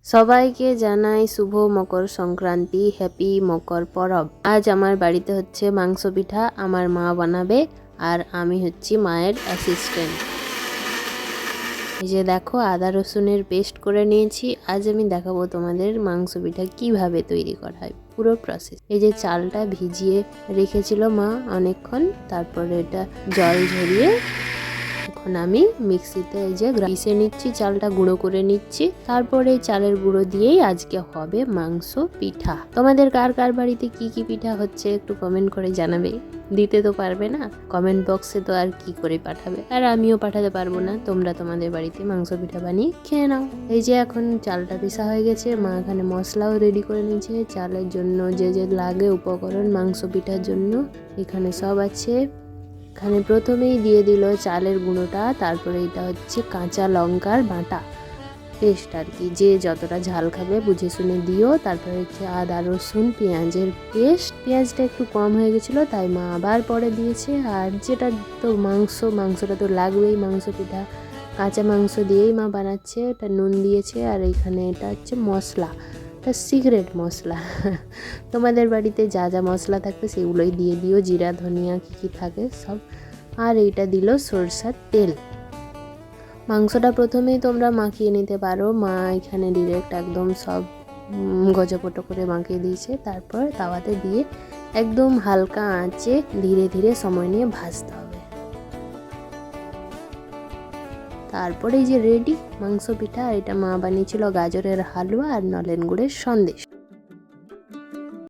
সবাইকে জানাই শুভ মকর সংক্রান্তি, হ্যাপি মকর পরব। আজ আমার বাড়িতে হচ্ছে মাংস পিঠা, আমার মা বানাবে আর আমি হচ্ছি মায়ের অ্যাসিস্ট্যান্ট। এই যে দেখো আদা রসুনের পেস্ট করে নিয়েছি। আজ আমি দেখাবো তোমাদের মাংস পিঠা কিভাবে তৈরি করা হয়, পুরো প্রসেস। এই যে চালটা ভিজিয়ে রেখেছিল মা অনেকক্ষণ, তারপরে এটা জল ঝরিয়ে এখন আমি মিক্সিতে এই যে পিষে নিচ্ছি, চালটা গুঁড়ো করে নিচ্ছি। তারপরে চালের গুঁড়ো দিয়েই আজকে হবে মাংস পিঠা। তোমাদের কার কার বাড়িতে কি কি পিঠা হচ্ছে একটু কমেন্ট করে জানাবে। দিতে তো পারবে না কমেন্ট বক্সে, তো আর কি করে পাঠাবে, আর আমিও পাঠাতে পারবো না। তোমরা তোমাদের বাড়িতে মাংস পিঠা বানিয়ে খেয়ে নাও। এই যে এখন চালটা পিষা হয়ে গেছে, মা এখানে মশলাও রেডি করে নিয়েছে চালের জন্য, যে যে লাগে উপকরণ মাংস পিঠার জন্য এখানে সব আছে। এখানে প্রথমেই দিয়ে দিল চালের গুঁড়োটা, তারপরে এটা হচ্ছে কাঁচা লঙ্কার বাটা পেস্ট আর কি, যে যতটা ঝাল খাবে বুঝে শুনে দিও। তারপরে হচ্ছে আদা রসুন পেঁয়াজের পেস্ট, পেঁয়াজটা একটু কম হয়ে গেছিলো তাই মা আবার পরে দিয়েছে। আর যেটা তো মাংসটা তো লাগবেই, মাংস পিঠা কাঁচা মাংস দিয়েই মা বানাচ্ছে। এটা নুন দিয়েছে, আর এখানে এটা হচ্ছে মশলা, এটা সিক্রেট মশলা। তোমাদের বাড়িতে যা যা মশলা থাকবে সেগুলোই দিয়ে দিও, জিরা ধনিয়া কী থাকে সব। আর এইটা দিল সরষের তেল। মাংসটা প্রথমেই তোমরা মাখিয়ে নিতে পারো, মা এখানে ডিরেক্ট একদম সব গজপটো করে মাখিয়ে দিয়েছে। তারপর তাওয়াতে দিয়ে একদম হালকা আঁচে ধীরে ধীরে সময় নিয়ে ভাজতে হবে। তারপরে এই যে রেডি মাংস পিঠা। এটা মা বানিয়েছিল গাজরের হালুয়া আর নলেন গুড়ের সন্দেশ।